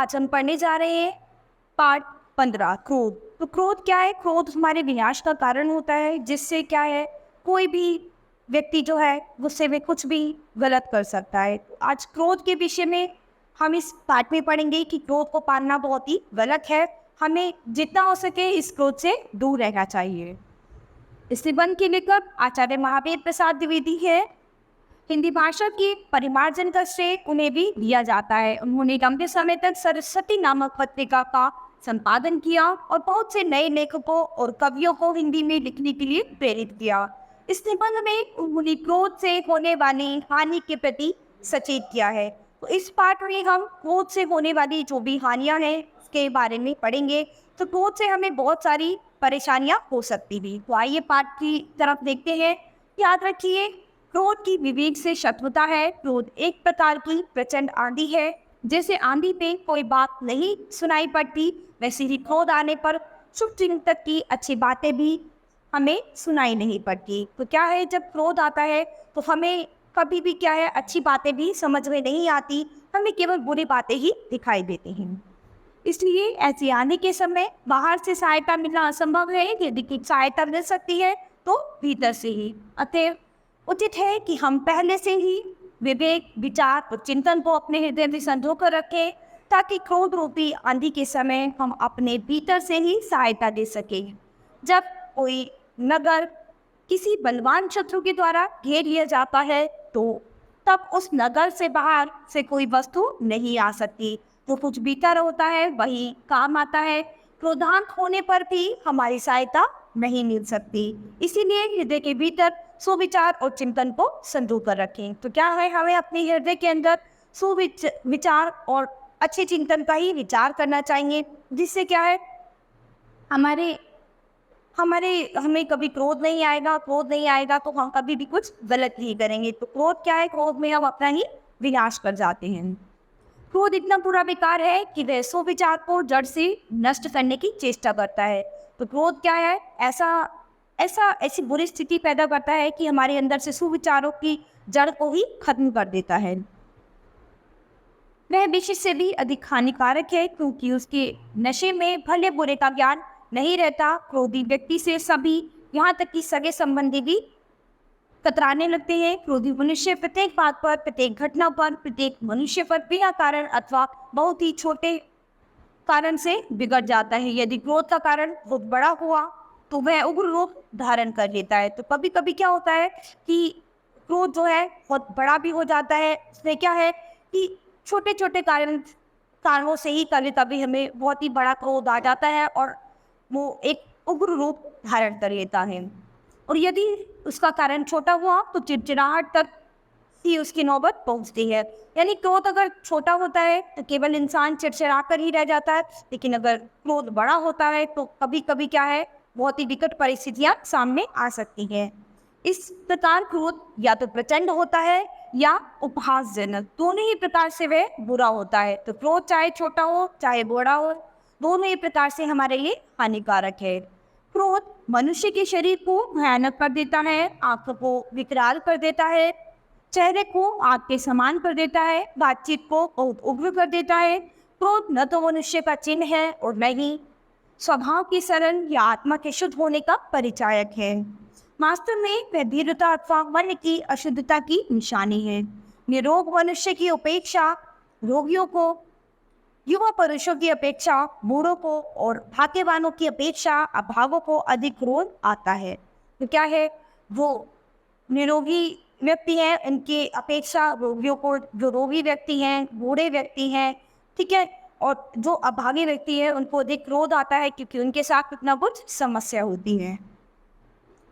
आज हम पढ़ने जा रहे हैं पार्ट 15 क्रोध। तो क्रोध क्या है? क्रोध हमारे विनाश का कारण होता है, जिससे क्या है, कोई भी व्यक्ति जो है गुस्से में कुछ भी गलत कर सकता है। तो आज क्रोध के विषय में हम इस पार्ट में पढ़ेंगे कि क्रोध को पालना बहुत ही गलत है। हमें जितना हो सके इस क्रोध से दूर रहना चाहिए। इस निबंध के लेखक आचार्य महावीर प्रसाद द्विवेदी है। हिंदी भाषा की परिमार्जन का श्रेय उन्हें भी दिया जाता है। उन्होंने लंबे समय तक सरस्वती नामक पत्रिका का संपादन किया और बहुत से नए लेखकों और कवियों को हिंदी में लिखने के लिए प्रेरित किया। इस निबंध में उन्होंने क्रोध से होने वाली हानि के प्रति सचेत किया है। तो इस पाठ में हम क्रोध से होने वाली जो भी हानियां हैं उसके बारे में पढ़ेंगे। तो क्रोध से हमें बहुत सारी परेशानियां हो सकती भी। तो आइए पाठ की तरफ देखते हैं। याद रखिए, क्रोध की विवेक से शत्रुता है। क्रोध एक प्रकार की प्रचंड आंधी है। जैसे आंधी पे कोई बात नहीं सुनाई पड़ती, वैसे ही क्रोध आने पर शुभ चिंतक की अच्छी बातें भी हमें सुनाई नहीं पड़ती। तो क्या है, जब क्रोध आता है तो हमें कभी भी क्या है, अच्छी बातें भी समझ में नहीं आती, हमें केवल बुरी बातें ही दिखाई देती हैं। इसलिए ऐसे आने के समय बाहर से सहायता मिलना असंभव है। यदि कुछ सहायता मिल सकती है तो भीतर से ही। अतः उचित है कि हम पहले से ही विवेक, विचार और चिंतन को अपने हृदय में संजो कर रखें, ताकि क्रोध रूपी आंधी के समय हम अपने भीतर से ही सहायता दे सकें। जब कोई नगर किसी बलवान शत्रु के द्वारा घेर लिया जाता है तो तब उस नगर से बाहर से कोई वस्तु नहीं आ सकती। जो कुछ भीतर होता है वही काम आता है। क्रोधांत होने पर भी हमारी सहायता नहीं मिल सकती। इसीलिए हृदय के भीतर सुविचार और चिंतन को संजो कर रखें। तो क्या है, हमें अपने हृदय के अंदर सुविचार और अच्छे चिंतन का ही विचार करना चाहिए, जिससे क्या है, हमारे हमारे हमें कभी क्रोध नहीं आएगा। क्रोध नहीं आएगा तो हम कभी भी कुछ गलत नहीं करेंगे। तो क्रोध क्या है, क्रोध में हम अपना ही विनाश कर जाते हैं। क्रोध इतना बुरा विकार है कि वह सुविचार को जड़ से नष्ट करने की चेष्टा करता है। तो क्रोध क्या है, ऐसी बुरी स्थिति पैदा करता है कि हमारे अंदर से सुविचारों की जड़ को ही खत्म कर देता है। वह विषय से भी अधिक हानिकारक है, क्योंकि उसके नशे में भले बुरे का ज्ञान नहीं रहता। क्रोधी व्यक्ति से सभी, यहाँ तक कि सगे संबंधी भी कतराने लगते हैं। क्रोधी मनुष्य प्रत्येक बात पर, प्रत्येक घटना पर, प्रत्येक मनुष्य पर बिना कारण अथवा बहुत ही छोटे कारण से बिगड़ जाता है। यदि क्रोध का कारण बहुत बड़ा हुआ तो वह उग्र रूप धारण कर लेता है। तो कभी कभी क्या होता है कि क्रोध जो है बहुत बड़ा भी हो जाता है। उसमें क्या है कि छोटे छोटे कारणों से ही कभी कभी हमें बहुत ही बड़ा क्रोध आ जाता है और वो एक उग्र रूप धारण कर लेता है। और यदि उसका कारण छोटा हुआ तो चिड़चिड़ाहट तक ही उसकी नौबत पहुंचती है। यानी क्रोध अगर छोटा होता है तो केवल इंसान चिड़चिड़ा कर ही रह जाता है, लेकिन अगर क्रोध बड़ा होता है तो कभी कभी क्या है, बहुत ही विकट परिस्थितियां सामने आ सकती हैं। इस प्रकार क्रोध या तो प्रचंड होता है या उपहासजनक, दोनों ही प्रकार से वह बुरा होता है। तो क्रोध चाहे छोटा हो चाहे बड़ा हो, दोनों ही प्रकार से हमारे लिए हानिकारक है। क्रोध मनुष्य के शरीर को भयानक कर देता है, आंखों को विकराल कर देता है, चेहरे को आग के समान कर देता है, बातचीत को बहुत उग्र कर देता है। क्रोध न तो मनुष्य का चिन्ह है और न ही स्वभाव की सरल या आत्मा के शुद्ध होने का परिचायक है। वास्तव में वह धीरता अथवा मन की अशुद्धता की निशानी है। निरोग मनुष्य की अपेक्षा रोगियों को, युवा पुरुषों की अपेक्षा बूढ़ों को और भाग्यवानों की अपेक्षा अभावों को अधिक क्रोध आता है। तो क्या है, वो निरोगी व्यक्ति हैं उनके अपेक्षा रोगियों को, जो रोगी व्यक्ति हैं, बूढ़े व्यक्ति हैं, ठीक है, और जो अभागे व्यक्ति हैं उनको अधिक क्रोध आता है, क्योंकि उनके साथ कितना कुछ समस्या होती है।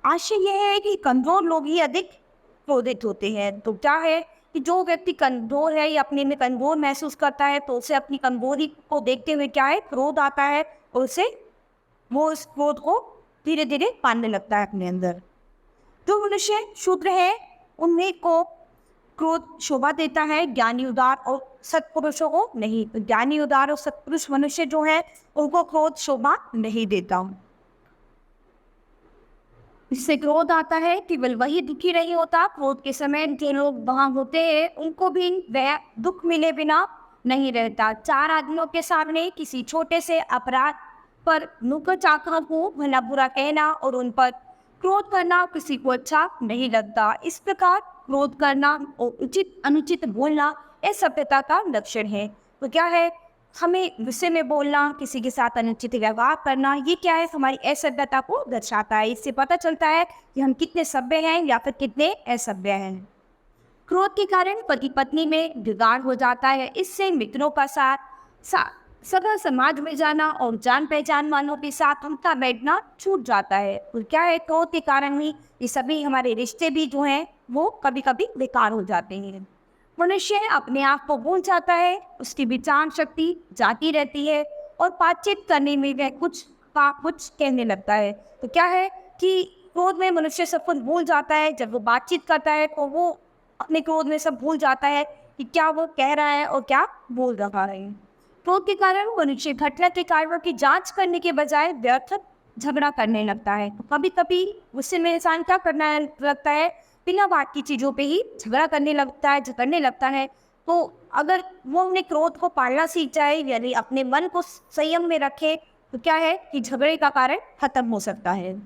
आशय यह है कि कमजोर लोग ही अधिक क्रोधित होते हैं। तो क्या है कि जो व्यक्ति कमजोर है या अपने में कमजोर महसूस करता है तो उसे अपनी कमजोरी को देखते हुए क्या है, क्रोध आता है और उसे वो उस क्रोध को धीरे धीरे पालने लगता है अपने अंदर। जो मनुष्य शूद्र है उन्हें को क्रोध शोभा देता है, ज्ञानी, उदार और सत्पुरुषों को नहीं। तो ज्ञानी, उदार और सत्पुरुष मनुष्य जो है उनको क्रोध शोभा नहीं देता। इससे क्रोध आता है, केवल वही दुखी नहीं होता, क्रोध के समय जो लोग वहां होते हैं उनको भी वह दुख मिले बिना नहीं रहता। चार आदमियों के सामने किसी छोटे से अपराध पर नुक्कड़ चाकू को भला बुरा कहना और उन पर क्रोध करना किसी को अच्छा नहीं लगता। इस प्रकार क्रोध करना और उचित अनुचित बोलना यह सभ्यता का लक्षण है। तो क्या है, हमें गुस्से में बोलना, किसी के साथ अनुचित व्यवहार करना, ये क्या है, हमारी असभ्यता को दर्शाता है। इससे पता चलता है कि हम कितने सभ्य हैं या फिर कितने असभ्य हैं। क्रोध के कारण पति पत्नी में बिगाड़ हो जाता है। इससे मित्रों का साथ सगा समाज में जाना और जान पहचान वालों के साथ उनका बैठना छूट जाता है। और क्या है, क्रोध के कारण ही ये सभी हमारे रिश्ते भी जो हैं वो कभी कभी बेकार हो जाते हैं। मनुष्य अपने आप को भूल जाता है, उसकी विचार शक्ति जाती रहती है और बातचीत करने में वह कुछ कहने लगता है। तो क्या है कि क्रोध में मनुष्य सब कुछ भूल जाता है। जब वो बातचीत करता है तो वो अपने क्रोध में सब भूल जाता है कि क्या वो कह रहा है और क्या बोल रहा है। क्रोध के कारण मनुष्य घटना के कारणों की जांच करने के बजाय व्यर्थ झगड़ा करने लगता है। तो कभी कभी गुस्से में इंसान क्या करना लगता है, बिना बात की चीज़ों पे ही झगड़ा करने लगता है। तो अगर वो अपने क्रोध को पालना सीख जाए, यानी अपने मन को संयम में रखे, तो क्या है कि झगड़े का कारण खत्म हो सकता है।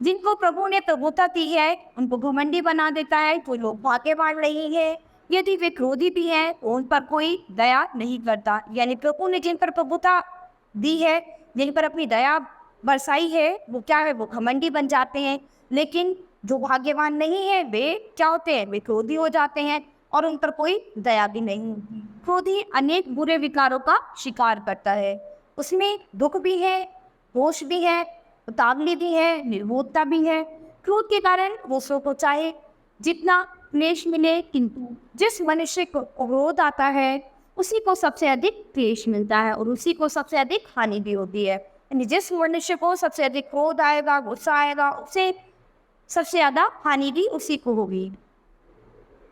जिनको प्रभु ने प्रभुता दी है उनको घमंडी बना देता है। कोई लोग भाग्यवान नहीं है, यदि वे क्रोधी भी हैं तो उन पर कोई दया नहीं करता। यानी प्रभु ने जिन पर प्रभुता दी है, जिन पर अपनी दया बरसाई है, वो क्या है, वो घमंडी बन जाते हैं। लेकिन जो भाग्यवान नहीं है वे क्या होते हैं, वे क्रोधी हो जाते हैं और उन पर कोई दया भी नहीं होती। क्रोधी अनेक बुरे विकारों का शिकार करता है। उसमें दुख भी है, होश भी है, उतावली भी है, निर्बोधता भी है। क्रोध के कारण दूसरों को चाहे जितना क्लेश मिले, किंतु जिस मनुष्य को क्रोध आता है उसी को सबसे अधिक क्लेश मिलता है और उसी को सबसे अधिक हानि भी होती है। यानी जिस मनुष्य को सबसे अधिक क्रोध आएगा, गुस्सा आएगा, उसे सबसे ज़्यादा हानि भी उसी को होगी।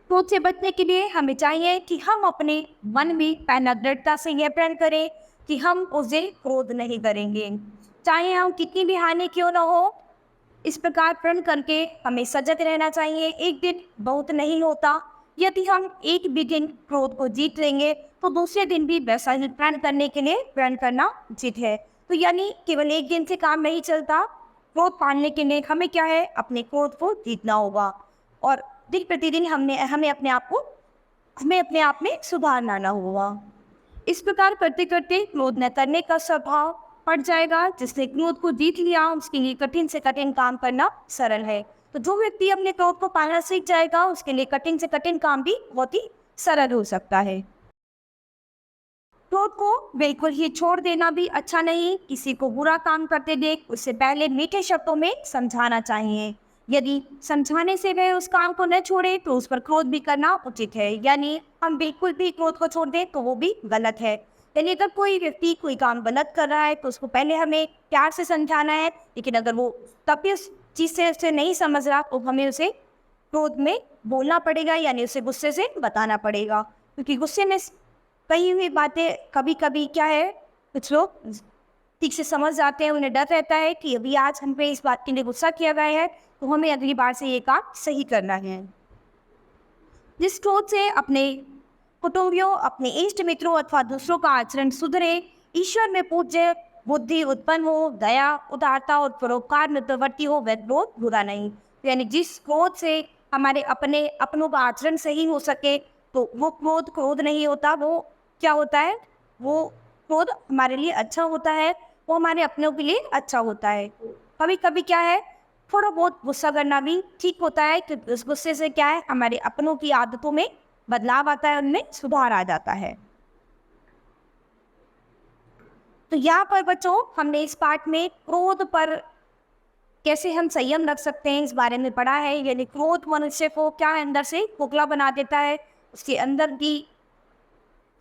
क्रोध से बचने के लिए हमें चाहिए कि हम अपने मन में पहला दृढ़ता से यह प्रण करें कि हम उसे क्रोध नहीं करेंगे, चाहे हम कितनी भी हानि क्यों न हो। इस प्रकार प्रण करके हमें सजग रहना चाहिए। एक दिन बहुत नहीं होता, यदि हम एक भी दिन क्रोध को जीत लेंगे तो दूसरे दिन भी वैसा ही प्रण करने के लिए प्रण करना उचित है। तो यानी केवल एक दिन से काम नहीं चलता। क्रोध पालने के लिए हमें क्या है, अपने क्रोध को जीतना होगा और दिन प्रतिदिन हमें अपने आप में सुधार लाना होगा। इस प्रकार करते करते क्रोध न करने का स्वभाव पड़ जाएगा। जिसने क्रोध को जीत लिया उसके लिए कठिन से कठिन काम करना सरल है। तो जो व्यक्ति अपने क्रोध को पालना सीख जाएगा उसके लिए कठिन से कठिन काम भी बहुत ही सरल हो सकता है। क्रोध को बिल्कुल ही छोड़ देना भी अच्छा नहीं। किसी को बुरा काम करते देख उससे पहले मीठे शब्दों में समझाना चाहिए। यदि समझाने से वह उस काम को न छोड़े तो उस पर क्रोध भी करना उचित है। यानी हम बिल्कुल भी क्रोध को छोड़ दें तो वो भी गलत है। यानी अगर कोई व्यक्ति कोई काम गलत कर रहा है तो उसको पहले हमें प्यार से समझाना है, लेकिन अगर वो तब भी उस चीज़ से उसे नहीं समझ रहा तो हमें उसे क्रोध में बोलना पड़ेगा, यानी उसे गुस्से से बताना पड़ेगा। क्योंकि गुस्से में कही हुई बातें कभी कभी क्या है, कुछ लोग ठीक से समझ जाते हैं, उन्हें डर रहता है कि अभी आज हम पे इस बात के लिए गुस्सा किया गया है तो हमें अगली बार से ये काम सही करना है। जिस क्रोध से अपने कुटुंबियों, अपने इष्ट मित्रों अथवा दूसरों का आचरण सुधरे, ईश्वर में पूज्य बुद्धि उत्पन्न हो, दया, उदारता और परोपकार में प्रवृत्ति हो, वह क्रोध बुरा नहीं। यानी जिस क्रोध से हमारे अपनों का आचरण सही हो सके तो वो क्रोध नहीं होता। वो क्या होता है, वो क्रोध हमारे लिए अच्छा होता है, वो हमारे अपनों के लिए अच्छा होता है। कभी कभी क्या है, थोड़ा बहुत गुस्सा करना भी ठीक होता है, क्योंकि उस गुस्से से क्या है, हमारे अपनों की आदतों में बदलाव आता है, उनमें सुधार आ जाता है। तो यहाँ पर बच्चों हमने इस पाठ में क्रोध पर कैसे हम संयम रख सकते हैं इस बारे में पढ़ा है। यानी क्रोध मनुष्य को क्या अंदर से खोखला बना देता है, उसके अंदर की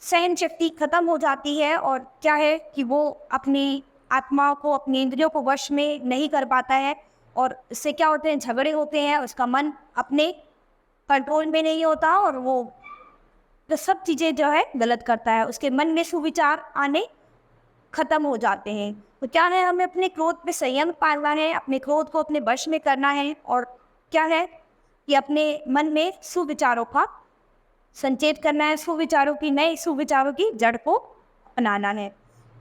सहन शक्ति खत्म हो जाती है और क्या है कि वो अपनी आत्मा को, अपनी इंद्रियों को वश में नहीं कर पाता है और इससे क्या होते हैं, झगड़े होते हैं, उसका मन अपने कंट्रोल में नहीं होता और वो तो सब चीज़ें जो है गलत करता है, उसके मन में सुविचार आने खत्म हो जाते हैं। तो क्या है, हमें अपने क्रोध पे संयम पालना है, अपने क्रोध को अपने वश में करना है और क्या है कि अपने मन में सुविचारों का संचेत करना है सुविचारों की, नए सुविचारों की जड़ को अपनाना है।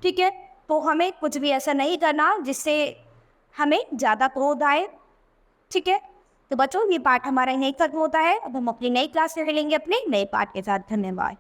ठीक है, तो हमें कुछ भी ऐसा नहीं करना जिससे हमें ज़्यादा क्रोध आए। ठीक है, तो बच्चों ये पाठ हमारा यहीं खत्म होता है। अब हम अपनी नई क्लास में मिलेंगे अपने नए पाठ के साथ। धन्यवाद।